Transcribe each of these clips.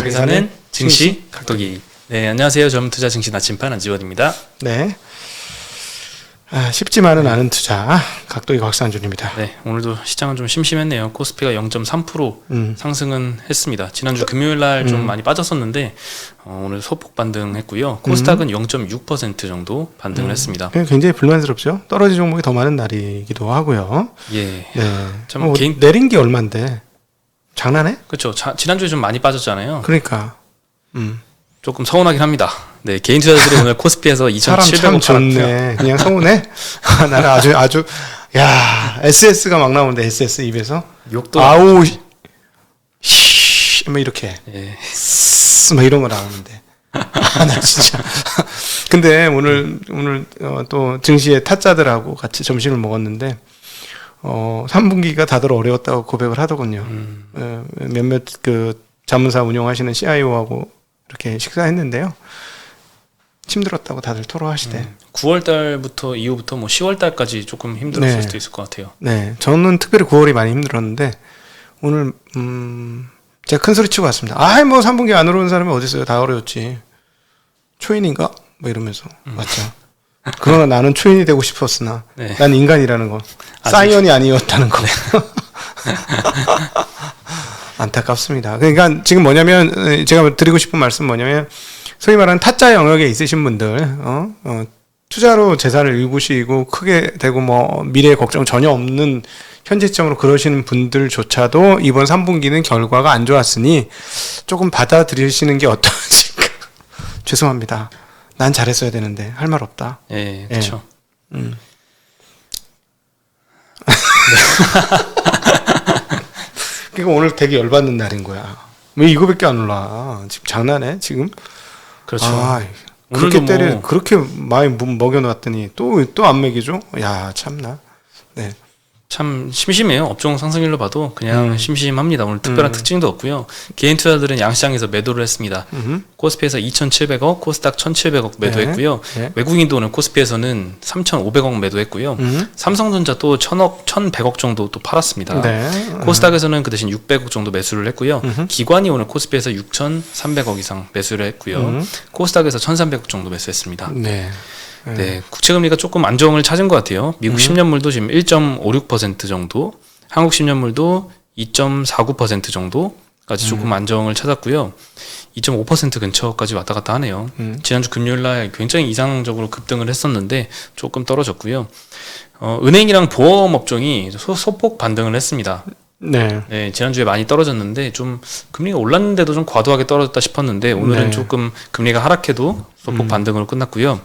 계산은 증시 각도기. 네, 안녕하세요. 전투자 증시 나침판 안지원입니다. 네. 쉽지만은 않은 투자 각도기 곽상준입니다. 네, 오늘도 시장은 좀 심심했네요. 코스피가 0.3% 상승은 했습니다. 지난주 금요일 날 좀 많이 빠졌었는데 오늘 소폭 반등했고요. 코스닥은 0.6% 정도 반등을 했습니다. 굉장히 불만스럽죠. 떨어진 종목이 더 많은 날이기도 하고요. 예. 네. 참 개인... 내린 게 얼만데 장난해? 그렇죠. 지난주에 좀 많이 빠졌잖아요. 그러니까. 조금 서운하긴 합니다. 네, 개인 투자자들이 오늘 코스피에서 2,700원 좋네. 그냥 서운해? 나는 아주 야, SS가 막 나오는데 SS 입에서 욕도 아우 뭐 이렇게 예. 막 이런 거 나오는데 나 진짜 근데 오늘 또 증시의 타짜들하고 같이 점심을 먹었는데 3분기가 다들 어려웠다고 고백을 하더군요. 몇몇 그 자문사 운영하시는 CIO하고 이렇게 식사했는데요. 힘들었다고 다들 토로하시대. 9월 달부터 이후부터 뭐 10월 달까지 조금 힘들었을 수도 있을 것 같아요. 네, 저는 특별히 9월이 많이 힘들었는데 오늘 제가 큰 소리 치고 왔습니다. 뭐 3분기 안 어려운 사람이 어디 있어요? 다 어려웠지. 초인인가? 뭐 이러면서 맞죠. 그러나 나는 초인이 되고 싶었으나 네. 난 인간이라는 거, 사이언이 아니었다는 거. 안타깝습니다. 그러니까 지금 뭐냐면 제가 드리고 싶은 말씀 뭐냐면 소위 말하는 타짜 영역에 있으신 분들 투자로 재산을 일구시고 크게 되고 뭐 미래 걱정 전혀 없는 현재점으로 그러시는 분들조차도 이번 3분기는 결과가 안 좋았으니 조금 받아들이시는 게 어떠실까. 죄송합니다. 난 잘했어야 되는데 할 말 없다. 예, 그렇죠. 그러니까 오늘 되게 열받는 날인 거야. 왜 이거밖에 안 올라? 지금 장난해? 지금? 그렇죠. 그렇게 그렇게 많이 먹여놨더니 또 안 먹이죠? 야, 참나. 네. 참 심심해요. 업종 상승률로 봐도 그냥 심심합니다. 오늘 특별한 특징도 없고요. 개인 투자들은 양시장에서 매도를 했습니다. 코스피에서 2,700억, 코스닥 1,700억 매도했고요. 네. 외국인도 오늘 코스피에서는 3,500억 매도했고요. 삼성전자 또 1,100억 정도 또 팔았습니다. 네. 코스닥에서는 그 대신 600억 정도 매수를 했고요. 기관이 오늘 코스피에서 6,300억 이상 매수를 했고요. 코스닥에서 1,300억 정도 매수했습니다. 네. 네, 국채금리가 조금 안정을 찾은 것 같아요. 미국 10년물도 지금 1.56% 정도, 한국 10년물도 2.49% 정도까지 조금 안정을 찾았고요. 2.5% 근처까지 왔다 갔다 하네요. 지난주 금요일날 굉장히 이상적으로 급등을 했었는데 조금 떨어졌고요. 은행이랑 보험 업종이 소폭 반등을 했습니다. 네, 지난주에 많이 떨어졌는데 좀 금리가 올랐는데도 좀 과도하게 떨어졌다 싶었는데 오늘은 조금 금리가 하락해도 소폭 반등으로 끝났고요.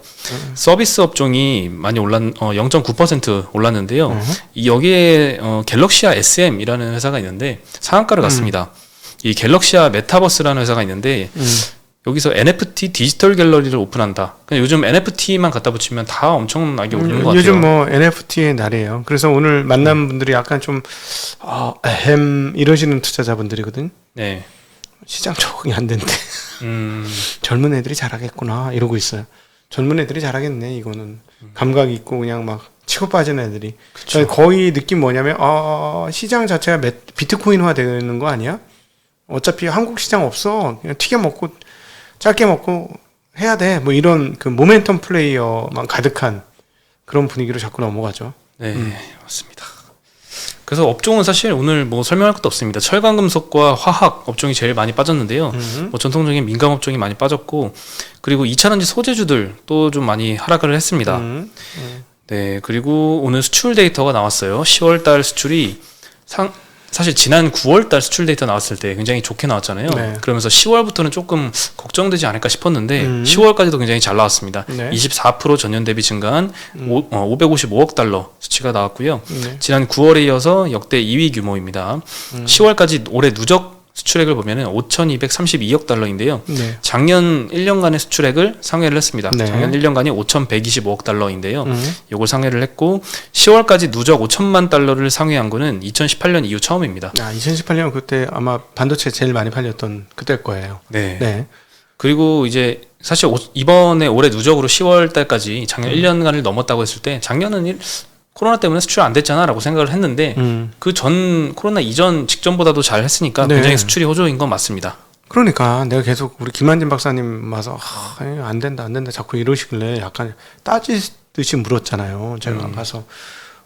서비스 업종이 많이 0.9% 올랐는데요. 여기에 갤럭시아 SM이라는 회사가 있는데 상한가를 갔습니다. 이 갤럭시아 메타버스라는 회사가 있는데 여기서 NFT 디지털 갤러리를 오픈한다. 그냥 요즘 NFT만 갖다 붙이면 다 엄청나게 오르는 것 같아요. 요즘 뭐 NFT의 날이에요. 그래서 오늘 만난 분들이 약간 좀 이러시는 투자자분들이거든. 네. 시장 적응이 안 된대. 젊은 애들이 잘하겠구나 이러고 있어요. 젊은 애들이 잘하겠네 이거는. 감각 있고 그냥 막 치고 빠지는 애들이. 그러니까 거의 느낌 뭐냐면 시장 자체가 비트코인화 되는 거 아니야? 어차피 한국 시장 없어. 그냥 튀겨 먹고 짧게 먹고 해야 돼. 뭐 이런 그 모멘텀 플레이어만 가득한 그런 분위기로 자꾸 넘어가죠. 네, 맞습니다. 그래서 업종은 사실 오늘 뭐 설명할 것도 없습니다. 철강 금속과 화학 업종이 제일 많이 빠졌는데요. 뭐 전통적인 민감 업종이 많이 빠졌고 그리고 2차전지 소재주들 또 좀 많이 하락을 했습니다. 네, 그리고 오늘 수출 데이터가 나왔어요. 10월 달 수출이 사실 지난 9월 달 수출 데이터 나왔을 때 굉장히 좋게 나왔잖아요. 네. 그러면서 10월부터는 조금 걱정되지 않을까 싶었는데 10월까지도 굉장히 잘 나왔습니다. 네. 24% 전년 대비 증가한 555억 달러 수치가 나왔고요. 지난 9월에 이어서 역대 2위 규모입니다. 10월까지 올해 누적 수출액을 보면은 5,232억 달러인데요. 네. 작년 1년간의 수출액을 상회를 했습니다. 네. 작년 1년간이 5,125억 달러인데요. 이걸 상회를 했고 10월까지 누적 5천만 달러를 상회한 거는 2018년 이후 처음입니다. 2018년 그때 아마 반도체 제일 많이 팔렸던 그때일 거예요. 네. 네. 그리고 이제 사실 이번에 올해 누적으로 10월 달까지 작년 1년간을 넘었다고 했을 때 작년은 코로나 때문에 수출 안 됐잖아라고 생각을 했는데 그 전 코로나 이전 직전보다도 잘 했으니까 굉장히 수출이 호조인 건 맞습니다. 그러니까 내가 계속 우리 김한진 박사님 와서 안 된다 자꾸 이러시길래 약간 따지듯이 물었잖아요. 제가 가서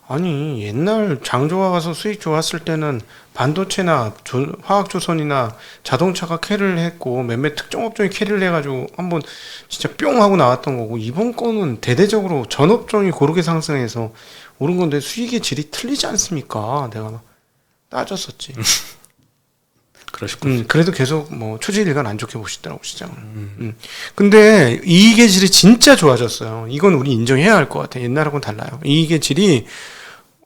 아니 옛날 장조가 가서 수익 좋았을 때는 반도체나 화학조선이나 자동차가 캐리를 했고 몇몇 특정 업종이 캐리를 해가지고 한번 진짜 뿅 하고 나왔던 거고, 이번 거는 대대적으로 전 업종이 고르게 상승해서 오른 건데 수익의 질이 틀리지 않습니까? 내가 막 따졌었지. 그러셨군요. 그래도 계속 뭐 초지일간 안 좋게 보시더라고 시장을. 근데 이익의 질이 진짜 좋아졌어요. 이건 우리 인정해야 할 것 같아. 옛날하고는 달라요. 이익의 질이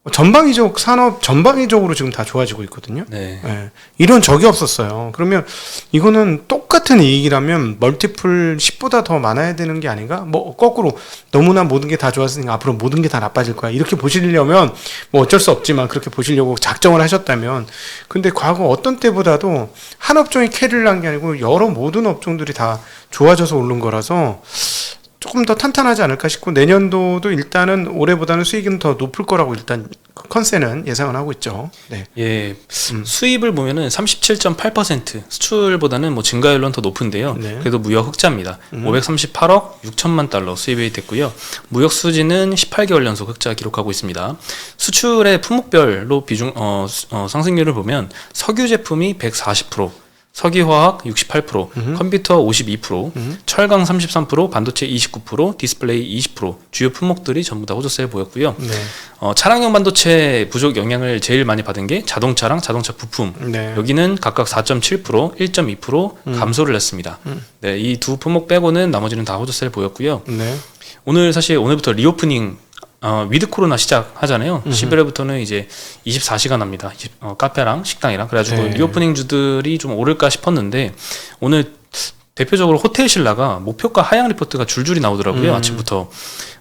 전방위적 산업 전방위적으로 지금 다 좋아지고 있거든요. 네. 예. 이런 적이 없었어요. 그러면 이거는 똑같은 이익이라면 멀티플 10보다 더 많아야 되는 게 아닌가? 뭐 거꾸로 너무나 모든 게 다 좋았으니까 앞으로 모든 게 다 나빠질 거야. 이렇게 보시려면 뭐 어쩔 수 없지만 그렇게 보시려고 작정을 하셨다면, 근데 과거 어떤 때보다도 한 업종이 캐리를 한 게 아니고 여러 모든 업종들이 다 좋아져서 오른 거라서 조금 더 탄탄하지 않을까 싶고, 내년도도 일단은 올해보다는 수익은 더 높을 거라고 일단 컨센은 예상은 하고 있죠. 네. 예, 수입을 보면은 37.8%, 수출보다는 뭐 증가율은 더 높은데요. 네. 그래도 무역 흑자입니다. 538억 6천만 달러 수입이 됐고요. 무역 수지는 18개월 연속 흑자 기록하고 있습니다. 수출의 품목별로 비중 상승률을 보면 석유 제품이 140%, 석유화학 68%, 컴퓨터 52%, 철강 33%, 반도체 29%, 디스플레이 20%, 주요 품목들이 전부 다 호조세를 보였고요. 네. 차량용 반도체 부족 영향을 제일 많이 받은 게 자동차랑 자동차 부품. 네. 여기는 각각 4.7%, 1.2% 감소를 했습니다. 네, 이 두 품목 빼고는 나머지는 다 호조세를 보였고요. 네. 오늘 사실 오늘부터 리오프닝 위드 코로나 시작하잖아요. 11월부터는 이제 24시간 합니다. 카페랑 식당이랑. 그래가지고 네. 리오프닝 주들이 좀 오를까 싶었는데 오늘 대표적으로 호텔 신라가 목표가 하향 리포트가 줄줄이 나오더라고요. 아침부터.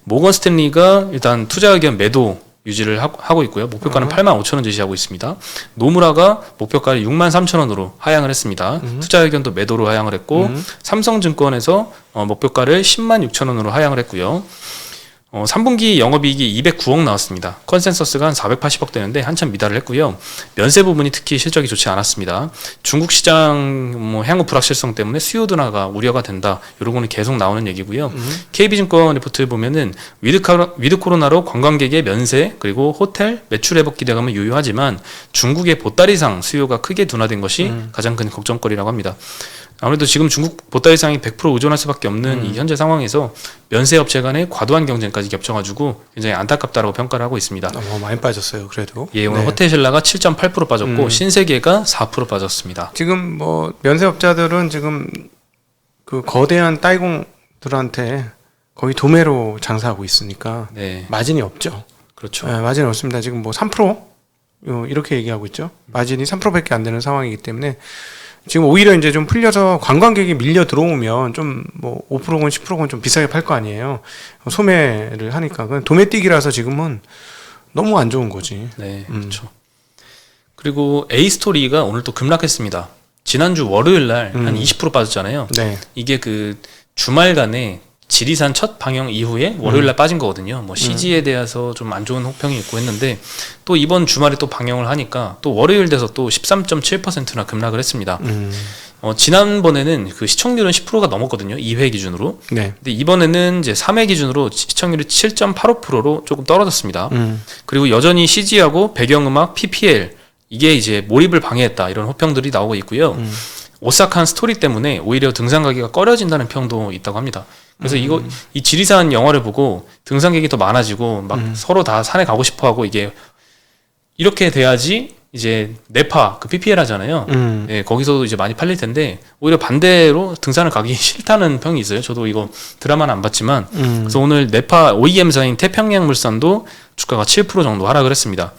모건 스탠리가 일단 투자 의견 매도 유지를 하고 있고요. 목표가는 85,000원 제시하고 있습니다. 노무라가 목표가를 63,000원으로 하향을 했습니다. 투자 의견도 매도로 하향을 했고 삼성증권에서 목표가를 106,000원으로 하향을 했고요. 3분기 영업이익이 209억 나왔습니다. 컨센서스가 한 480억 되는데 한참 미달을 했고요. 면세 부분이 특히 실적이 좋지 않았습니다. 중국 시장 향후 불확실성 때문에 수요 둔화가 우려가 된다. 이런 거는 계속 나오는 얘기고요. KB증권 리포트를 보면은 위드 코로나로 관광객의 면세 그리고 호텔 매출 회복 기대감은 유효하지만 중국의 보따리상 수요가 크게 둔화된 것이 가장 큰 걱정거리라고 합니다. 아무래도 지금 중국 보따리상이 100% 의존할 수밖에 없는 이 현재 상황에서 면세 업체 간의 과도한 경쟁까지 겹쳐가지고 굉장히 안타깝다라고 평가를 하고 있습니다. 많이 빠졌어요. 그래도. 예, 오늘 네. 호텔신라가 7.8% 빠졌고 신세계가 4% 빠졌습니다. 지금 뭐 면세업자들은 지금 그 거대한 따이공들한테 거의 도매로 장사하고 있으니까 네, 마진이 없죠. 그렇죠. 네, 마진이 없습니다. 지금 뭐 3% 이렇게 얘기하고 있죠. 마진이 3%밖에 안 되는 상황이기 때문에 지금 오히려 이제 좀 풀려서 관광객이 밀려 들어오면 좀 뭐 5%건 10%건 좀 비싸게 팔 거 아니에요. 소매를 하니까. 그건 도매뛰기라서 지금은 너무 안 좋은 거지. 네, 그렇죠. 그리고 A스토리가 오늘 또 급락했습니다. 지난주 월요일 날 한 20% 빠졌잖아요. 네. 이게 그 주말간에 지리산 첫 방영 이후에 월요일 날 빠진 거거든요. 뭐 CG에 대해서 좀 안 좋은 호평이 있고 했는데 또 이번 주말에 또 방영을 하니까 또 월요일 돼서 또 13.7%나 급락을 했습니다. 지난번에는 그 시청률은 10%가 넘었거든요. 2회 기준으로. 네. 근데 이번에는 이제 3회 기준으로 시청률이 7.85%로 조금 떨어졌습니다. 그리고 여전히 CG하고 배경음악, PPL 이게 이제 몰입을 방해했다 이런 호평들이 나오고 있고요. 오싹한 스토리 때문에 오히려 등산 가기가 꺼려진다는 평도 있다고 합니다. 그래서 이 지리산 영화를 보고 등산객이 더 많아지고 막 서로 다 산에 가고 싶어하고 이게 이렇게 돼야지 이제 네파 그 PPL 하잖아요. 예, 거기서도 이제 많이 팔릴 텐데 오히려 반대로 등산을 가기 싫다는 평이 있어요. 저도 이거 드라마는 안 봤지만 그래서 오늘 네파 OEM사인 태평양물산도 주가가 7% 정도 하락을 했습니다.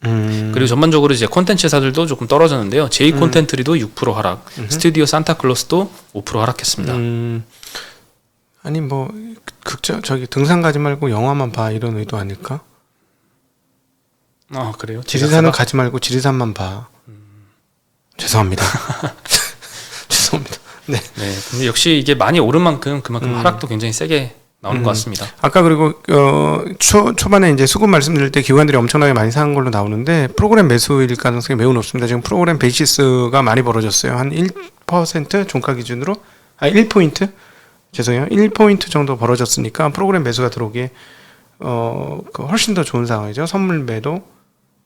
그리고 전반적으로 이제 콘텐츠 회사들도 조금 떨어졌는데요. 제이 콘텐트리도 6% 하락, 스튜디오 산타클로스도 5% 하락했습니다. 아니 뭐 저기 등산 가지 말고 영화만 봐 이런 의도 아닐까? 아 그래요? 지리산은 가지 말고 지리산만 봐. 죄송합니다. 죄송합니다. 네. 네. 근데 역시 이게 많이 오른 만큼 그만큼 하락도 굉장히 세게 나오는 것 같습니다. 아까 그리고 초반에 이제 수급 말씀드릴 때 기관들이 엄청나게 많이 산 걸로 나오는데 프로그램 매수일 가능성이 매우 높습니다. 지금 프로그램 베이시스가 많이 벌어졌어요. 한 14% 종가 기준으로 1포인트 죄송해요. 1포인트 정도 벌어졌으니까 프로그램 매수가 들어오기에 훨씬 더 좋은 상황이죠. 선물 매도,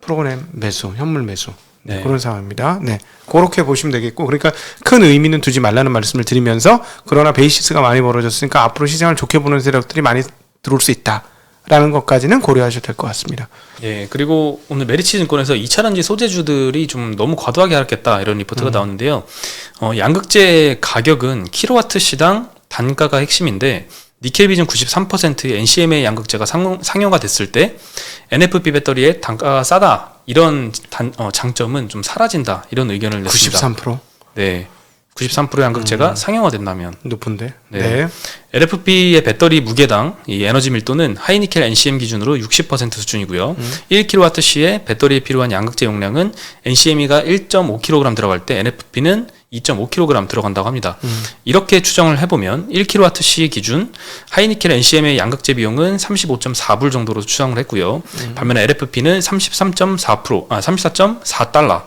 프로그램 매수, 현물 매수. 네. 그런 상황입니다. 네. 그렇게 보시면 되겠고, 그러니까 큰 의미는 두지 말라는 말씀을 드리면서, 그러나 베이시스가 많이 벌어졌으니까 앞으로 시장을 좋게 보는 세력들이 많이 들어올 수 있다라는 것까지는 고려하셔도 될 것 같습니다. 예, 그리고 오늘 메리츠 증권에서 2차전지 소재주들이 좀 너무 과도하게 하락했다 이런 리포트가 나오는데요. 양극재 가격은 킬로와트 시당 단가가 핵심인데, 니켈 비중 93%의 NCMA 양극재가 상용화 됐을 때 NFP 배터리의 단가가 싸다 이런 장점은 좀 사라진다 이런 의견을 냈습니다. 93%? 네, 93% 양극재가 상용화된다면 높은데. 네. 네. LFP의 배터리 무게당 이 에너지 밀도는 하이니켈 NCM 기준으로 60% 수준이고요. 1kWh의 배터리에 필요한 양극재 용량은 NCME가 1.5kg 들어갈 때 NFP는 2.5kg 들어간다고 합니다. 이렇게 추정을 해보면 1kWh 기준 하이니켈 NCM의 양극재 비용은 35.4불 정도로 추정을 했고요. 반면에 LFP는 34.4달러.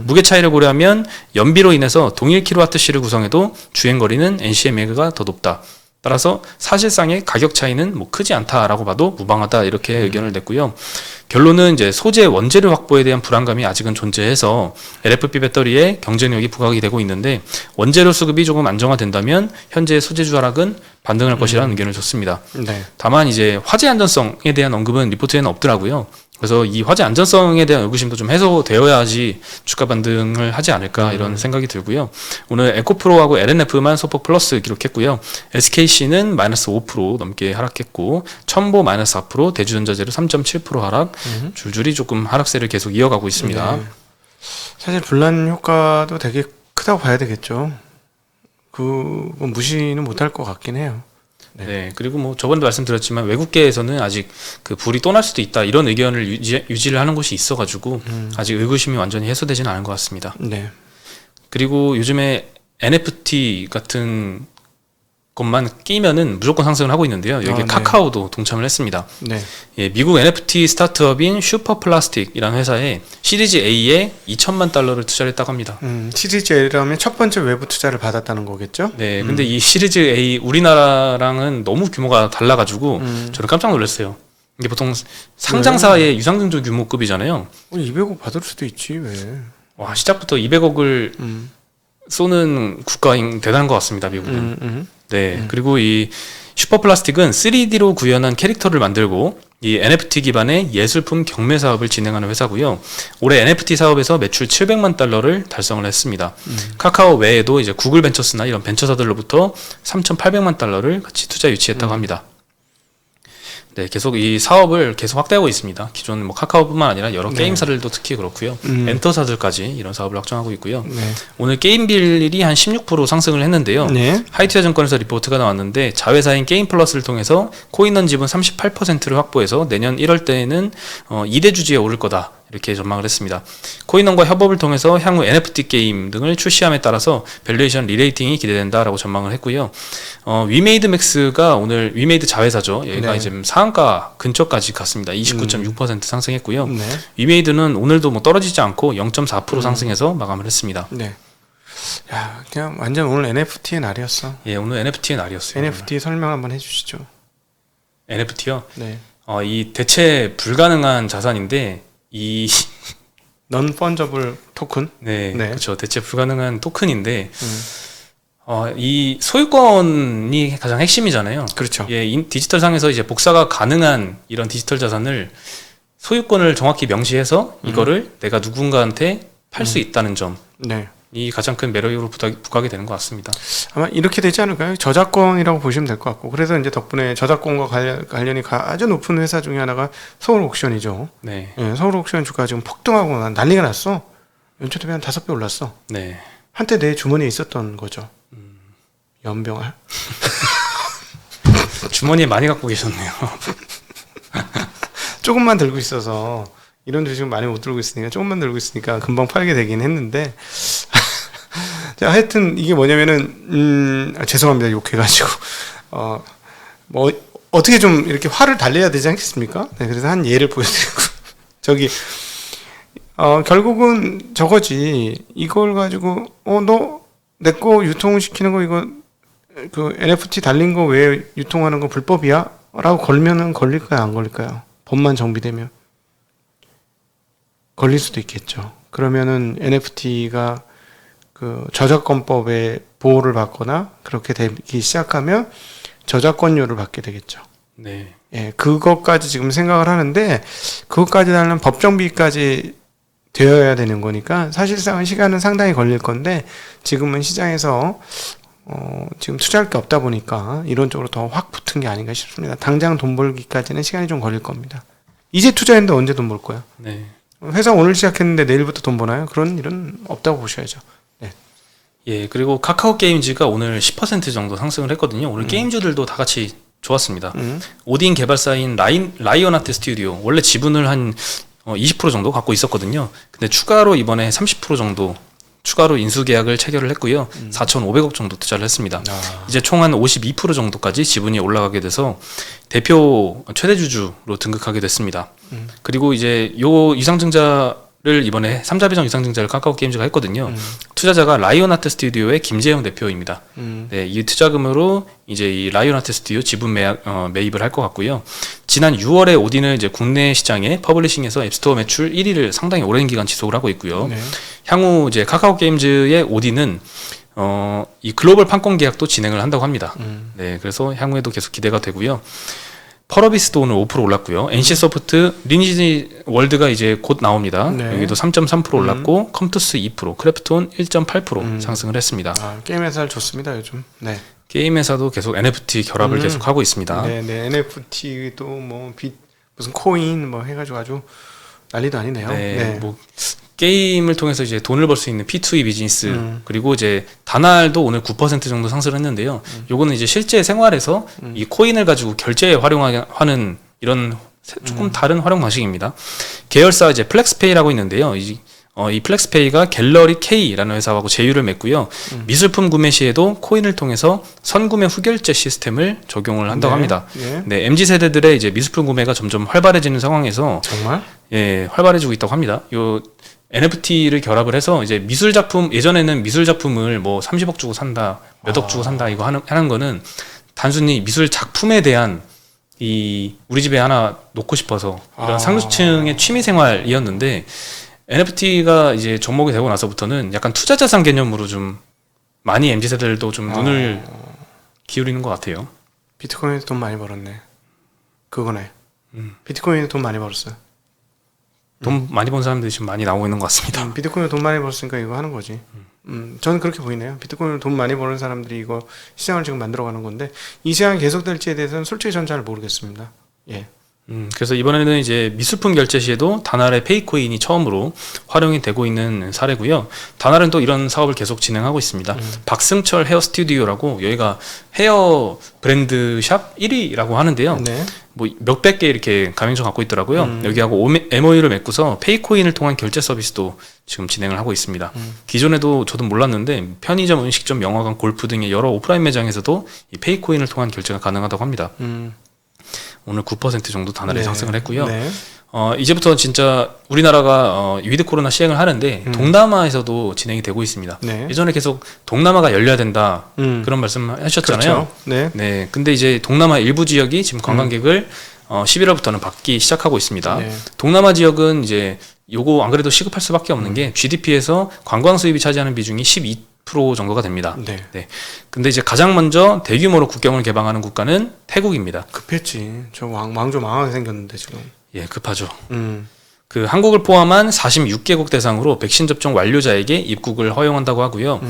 무게 차이를 고려하면 연비로 인해서 동일 kWh를 구성해도 주행거리는 NCME가 더 높다. 따라서 사실상의 가격 차이는 뭐 크지 않다라고 봐도 무방하다 이렇게 의견을 냈고요. 결론은 이제 소재 원재료 확보에 대한 불안감이 아직은 존재해서 LFP 배터리에 경쟁력이 부각이 되고 있는데 원재료 수급이 조금 안정화된다면 현재 소재주 하락은 반등할 것이라는 의견을 줬습니다. 네. 다만 이제 화재 안전성에 대한 언급은 리포트에는 없더라고요. 그래서 이 화재 안전성에 대한 의구심도 좀 해소되어야지 주가 반등을 하지 않을까 이런 생각이 들고요. 오늘 에코프로하고 LNF만 소폭 플러스 기록했고요. SKC는 마이너스 5% 넘게 하락했고 첨보 마이너스 4%, 대주전자재료 3.7% 하락, 줄줄이 조금 하락세를 계속 이어가고 있습니다. 네. 사실 분란 효과도 되게 크다고 봐야 되겠죠. 그건 무시는 못할 것 같긴 해요. 네. 그리고 뭐 저번에도 말씀드렸지만 외국계에서는 아직 그 불이 또 날 수도 있다 이런 의견을 유지를 하는 곳이 있어가지고 아직 의구심이 완전히 해소되지는 않은 것 같습니다. 네. 그리고 요즘에 NFT 같은 것만 끼면은 무조건 상승을 하고 있는데요. 여기 카카오도 동참을 했습니다. 네. 예, 미국 NFT 스타트업인 슈퍼플라스틱이라는 회사에 시리즈 A에 2천만 달러를 투자를 했다고 합니다. 시리즈 A라면 첫 번째 외부 투자를 받았다는 거겠죠? 네, 근데 이 시리즈 A 우리나라랑은 너무 규모가 달라가지고 저는 깜짝 놀랐어요. 이게 보통 상장사의 유상증조 규모급이잖아요. 200억 받을 수도 있지 왜? 와, 시작부터 200억을 쏘는 국가인 대단한 것 같습니다, 미국은. 네, 그리고 이 슈퍼플라스틱은 3D로 구현한 캐릭터를 만들고 이 NFT 기반의 예술품 경매 사업을 진행하는 회사고요. 올해 NFT 사업에서 매출 700만 달러를 달성을 했습니다. 카카오 외에도 이제 구글 벤처스나 이런 벤처사들로부터 3,800만 달러를 같이 투자 유치했다고 합니다. 네, 계속 이 사업을 계속 확대하고 있습니다. 기존 뭐 카카오뿐만 아니라 여러 게임사들도 특히 그렇고요. 엔터사들까지 이런 사업을 확장하고 있고요. 네. 오늘 게임빌이 한 16% 상승을 했는데요. 네. 하이투자증권에서 리포트가 나왔는데 자회사인 게임플러스를 통해서 코인원 지분 38%를 확보해서 내년 1월 때에는 2대 주지에 오를 거다. 이렇게 전망을 했습니다. 코인원과 협업을 통해서 향후 NFT 게임 등을 출시함에 따라서 밸류에이션 리레이팅이 기대된다라고 전망을 했고요. 위메이드 맥스가 오늘 위메이드 자회사죠. 얘가 이제 상한가 근처까지 갔습니다. 29.6% 상승했고요. 네. 위메이드는 오늘도 뭐 떨어지지 않고 0.4% 상승해서 마감을 했습니다. 네. 야, 그냥 완전 오늘 NFT의 날이었어. 예, 오늘 NFT의 날이었어요. NFT 설명 한번 해주시죠. NFT요? 네. 이 대체 불가능한 자산인데 이 넌 펀저블 토큰. 네, 네. 그렇죠. 대체 불가능한 토큰인데 이 소유권이 가장 핵심이잖아요. 그렇죠. 예, 디지털 상에서 이제 복사가 가능한 이런 디지털 자산을 소유권을 정확히 명시해서 이거를 내가 누군가한테 팔 수 있다는 점이 네. 가장 큰 매력으로 부각이 되는 것 같습니다. 아마 이렇게 되지 않을까요? 저작권이라고 보시면 될 것 같고, 그래서 이제 덕분에 저작권과 관련이 아주 높은 회사 중에 하나가 서울 옥션이죠. 네, 예, 서울 옥션 주가 지금 폭등하고 난리가 났어. 연초 대비 한 5배 올랐어. 네. 한때 내 주머니에 있었던 거죠. 연병아. 주머니에 많이 갖고 계셨네요. 조금만 들고 있어서 이런 주식 많이 못 들고 있으니까 조금만 들고 있으니까 금방 팔게 되긴 했는데. 자, 하여튼 이게 뭐냐면은 죄송합니다, 욕해가지고 뭐 어떻게 좀 이렇게 화를 달래야 되지 않겠습니까? 네, 그래서 한 예를 보여드리고 저기 결국은 저거지. 이걸 가지고 너 내 거 유통시키는 거 이거 그 NFT 달린 거 왜 유통하는 거 불법이야? 라고 걸면은 걸릴까요? 안 걸릴까요? 법만 정비되면 걸릴 수도 있겠죠. 그러면은 NFT가 그 저작권법의 보호를 받거나 그렇게 되기 시작하면 저작권료를 받게 되겠죠. 네. 예, 그것까지 지금 생각을 하는데 그것까지 하려면 법 정비까지 되어야 되는 거니까 사실상은 시간은 상당히 걸릴 건데 지금은 시장에서 지금 투자할 게 없다 보니까 이런 쪽으로 더 확 붙은 게 아닌가 싶습니다. 당장 돈 벌기까지는 시간이 좀 걸릴 겁니다. 이제 투자했는데 언제 돈 벌 거야? 네. 회사 오늘 시작했는데 내일부터 돈 버나요? 그런 일은 없다고 보셔야죠. 네. 예, 그리고 카카오 게임즈가 오늘 10% 정도 상승을 했거든요. 오늘 게임주들도 다 같이 좋았습니다. 오딘 개발사인 라이언하트 스튜디오 원래 지분을 한 20% 정도 갖고 있었거든요. 근데 추가로 이번에 30% 정도 추가로 인수 계약을 체결을 했고요. 4,500억 정도 투자를 했습니다. 이제 총 한 52% 정도까지 지분이 올라가게 돼서 대표 최대 주주로 등극하게 됐습니다. 그리고 이제 요 유상증자를 이번에 3자 배정 유상증자를 카카오 게임즈가 했거든요. 투자자가 라이온아트 스튜디오의 김재영 대표입니다. 네, 이 투자금으로 이제 이 라이온아트 스튜디오 지분 매입을 할 것 같고요. 지난 6월에 오딘을 이제 국내 시장에 퍼블리싱에서 앱스토어 매출 1위를 상당히 오랜 기간 지속을 하고 있고요. 네. 향후 이제 카카오 게임즈의 오딘은 이 글로벌 판권 계약도 진행을 한다고 합니다. 네, 그래서 향후에도 계속 기대가 되고요. 펄어비스도 오늘 5% 올랐고요. NC소프트, 리니지 월드가 이제 곧 나옵니다. 네. 여기도 3.3% 올랐고 컴투스 2%, 크래프톤 1.8% 상승을 했습니다. 게임 회사 좋습니다 요즘. 네. 게임 회사도 계속 NFT 결합을 계속 하고 있습니다. 네, 네. NFT도 뭐 무슨 코인 뭐 해가지고 아주 난리도 아니네요. 네, 네. 뭐 게임을 통해서 이제 돈을 벌 수 있는 P2E 비즈니스 그리고 이제 다날도 오늘 9% 정도 상승을 했는데요. 요거는 이제 실제 생활에서 이 코인을 가지고 결제에 활용하는 이런 조금 다른 활용 방식입니다. 계열사 이제 플렉스페이라고 있는데요. 이 플렉스페이가 갤러리 K라는 회사하고 제휴를 맺고요. 미술품 구매 시에도 코인을 통해서 선구매 후결제 시스템을 적용을 한다고 합니다. 네, MZ 세대들의 이제 미술품 구매가 점점 활발해지는 상황에서 정말? 예, 활발해지고 있다고 합니다. 요 NFT를 결합을 해서 이제 미술 작품 예전에는 미술 작품을 뭐 30억 주고 산다, 몇 억 주고 산다 이거 하는 거는 단순히 미술 작품에 대한 이 우리 집에 하나 놓고 싶어서 이런 상류층의 취미 생활이었는데 NFT가 이제 접목이 되고 나서부터는 약간 투자 자산 개념으로 좀 많이 MZ 세대들도 좀 눈을 기울이는 것 같아요. 비트코인에서 돈 많이 벌었네. 그거네. 비트코인에서 돈 많이 벌었어요. 돈 많이 번 사람들이 지금 많이 나오고 있는 것 같습니다. 비트코인으로 돈 많이 벌었으니까 이거 하는 거지. 저는 그렇게 보이네요. 비트코인으로 돈 많이 버는 사람들이 이거 시장을 지금 만들어가는 건데 이 시장이 계속될지에 대해서는 솔직히 전 잘 모르겠습니다. 예. 그래서 이번에는 이제 미술품 결제 시에도 다날의 페이코인이 처음으로 활용이 되고 있는 사례고요. 다날은 또 이런 사업을 계속 진행하고 있습니다. 박승철 헤어 스튜디오라고 여기가 헤어 브랜드 샵 1위라고 하는데요. 네. 뭐 몇백 개 이렇게 가맹점 갖고 있더라고요. 여기하고 MOU를 맺고서 페이코인을 통한 결제 서비스도 지금 진행을 하고 있습니다. 기존에도 저도 몰랐는데 편의점, 음식점, 영화관, 골프 등의 여러 오프라인 매장에서도 이 페이코인을 통한 결제가 가능하다고 합니다. 오늘 9% 정도 다날에 상승을 했고요. 네. 이제부터 진짜 우리나라가 위드 코로나 시행을 하는데 동남아에서도 진행이 되고 있습니다. 네. 예전에 계속 동남아가 열려야 된다 그런 말씀하셨잖아요. 그렇죠. 네. 네. 근데 이제 동남아 일부 지역이 지금 관광객을 11월부터는 받기 시작하고 있습니다. 네. 동남아 지역은 이제 요거 안 그래도 시급할 수밖에 없는 게 GDP에서 관광 수입이 차지하는 비중이 12% 정도가 됩니다. 네. 네. 근데 이제 가장 먼저 대규모로 국경을 개방하는 국가는 태국입니다. 급했지. 저 왕조 망하게 생겼는데 지금. 예, 급하죠. 그 한국을 포함한 46개국 대상으로 백신 접종 완료자에게 입국을 허용한다고 하고요.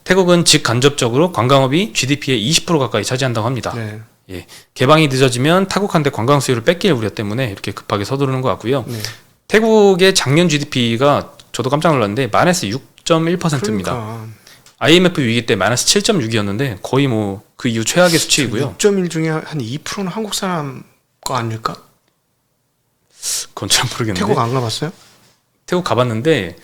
태국은 직간접적으로 관광업이 GDP의 20% 가까이 차지한다고 합니다. 네. 예, 개방이 늦어지면 타국한테 관광 수요를 뺏길 우려 때문에 이렇게 급하게 서두르는 것 같고요. 네. 태국의 작년 GDP가 저도 깜짝 놀랐는데 마이너스 6.1%입니다. 그러니까. IMF 위기 때 마이너스 7.6이었는데 거의 뭐 그 이후 최악의 수치이고요. 6.1 중에 한 2%는 한국 사람 거 아닐까? 그건 잘 모르겠는데. 태국 안 가봤어요? 태국 가봤는데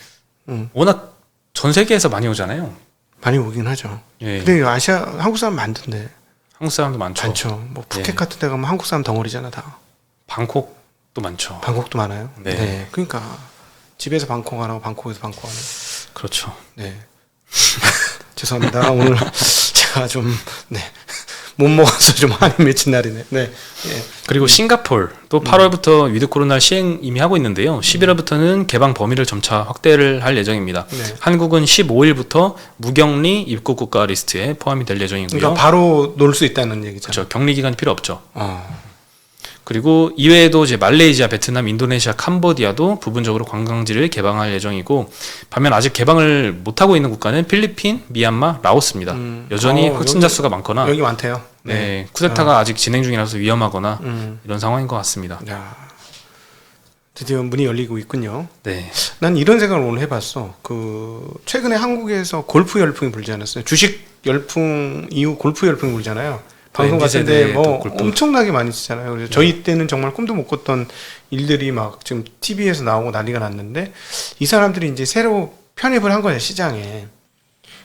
워낙 전 세계에서 많이 오잖아요. 많이 오긴 하죠. 예. 근데 아시아 한국 사람 많던데. 한국 사람도 많죠. 많죠. 뭐 푸켓 예. 같은 데 가면 한국 사람 덩어리잖아 다. 방콕도 많죠. 방콕도 많아요. 네. 그러니까 집에서 방콕 안 하고 방콕에서 방콕 하는. 그렇죠. 네. 죄송합니다. 오늘 제가 좀 못 먹어서 좀 한이 맺힌 날이네. 네. 예. 그리고 싱가폴 또 8월부터 위드 코로나 시행 이미 하고 있는데요. 11월부터는 개방 범위를 점차 확대를 할 예정입니다. 네. 한국은 15일부터 무격리 입국 국가 리스트에 포함이 될 예정이고요. 그러니까 바로 놀 수 있다는 얘기죠. 그렇죠. 격리 기간이 필요 없죠. 그리고 이외에도 이제 말레이시아, 베트남, 인도네시아, 캄보디아도 부분적으로 관광지를 개방할 예정이고, 반면 아직 개방을 못 하고 있는 국가는 필리핀, 미얀마, 라오스입니다. 여전히 확진자 수가 많거나 여기 많대요. 네, 쿠데타가 아직 진행 중이라서 위험하거나 이런 상황인 것 같습니다. 야, 드디어 문이 열리고 있군요. 네, 난 이런 생각을 오늘 해봤어. 최근에 한국에서 골프 열풍이 불지 않았어요. 주식 열풍 이후 골프 열풍이 불잖아요. 방송 같은데 뭐 엄청나게 많이 쓰잖아요. 그래서 저희 때는 정말 꿈도 못 꿨던 일들이 막 지금 TV에서 나오고 난리가 났는데, 이 사람들이 이제 새로 편입을 한 거예요, 시장에.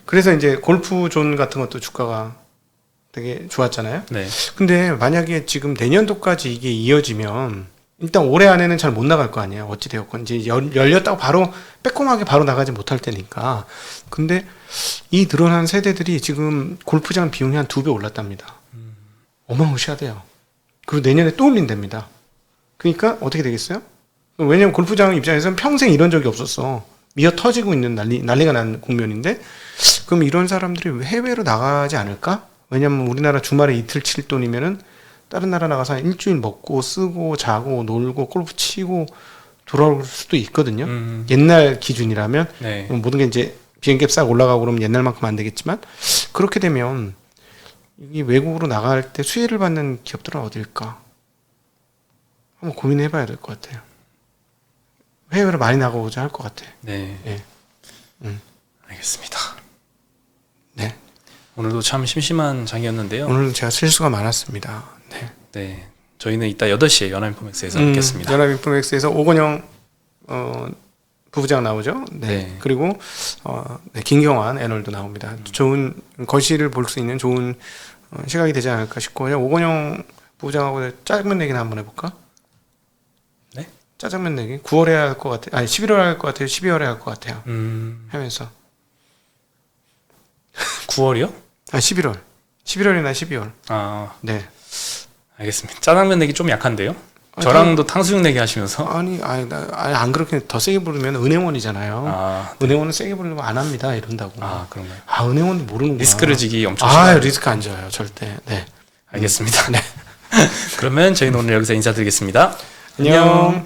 그래서 이제 골프존 같은 것도 주가가 되게 좋았잖아요. 네. 근데 만약에 지금 내년도까지 이게 이어지면 일단 올해 안에는 잘 못 나갈 거 아니에요. 어찌 되었건 이제 열렸다고 바로 빼꼼하게 바로 나가지 못할 테니까. 근데 이 늘어난 세대들이 지금 골프장 비용이 한 2배 올랐답니다. 어마무시하대요. 그리고 내년에 또 올린답니다. 그러니까 어떻게 되겠어요? 왜냐면 골프장 입장에서는 평생 이런 적이 없었어. 미어 터지고 있는 난리가 난 국면인데, 그럼 이런 사람들이 왜 해외로 나가지 않을까? 왜냐면 우리나라 주말에 이틀 칠 돈이면은 다른 나라 나가서 한 일주일 먹고 쓰고 자고 놀고 골프 치고 돌아올 수도 있거든요. 옛날 기준이라면 네. 모든 게 이제 비행값 싹 올라가고 그러면 옛날만큼 안 되겠지만, 그렇게 되면 이 외국으로 나갈 때 수혜를 받는 기업들은 어딜까? 한번 고민해봐야 될 것 같아요. 해외로 많이 나가보자 할 것 같아. 네. 예. 알겠습니다. 네. 오늘도 참 심심한 장이었는데요. 오늘 제가 실수가 많았습니다. 네. 네. 저희는 이따 8시에 연합인포맥스에서 뵙겠습니다. 연합인포맥스에서 오건영 부부장 나오죠. 네. 네. 그리고 김경환 애널도 나옵니다. 좋은 거실을 볼 수 있는 좋은 시각이 되지 않을까 싶고, 그냥 오건영 부부장하고 짜장면 내기나 한번 해볼까? 네? 짜장면 내기 9월에 할 것 같아. 아니 11월에 할 것 같아요. 12월에 할 것 같아요. 하면서 9월이요? 아 11월. 11월이나 12월. 아, 네. 알겠습니다. 짜장면 내기 좀 약한데요? 저랑도 탕수육 내기 하시면서 아니 안 그렇게 더 세게 부르면 은행원이잖아요. 아, 네. 은행원은 세게 부르면 안 합니다 이런다고. 아, 그런가요? 아 은행원도 모르는구나. 리스크를 지기 엄청 심해요. 리스크 안 져요 절대. 네. 알겠습니다. 네. 그러면 저희는 오늘 여기서 인사드리겠습니다. 안녕.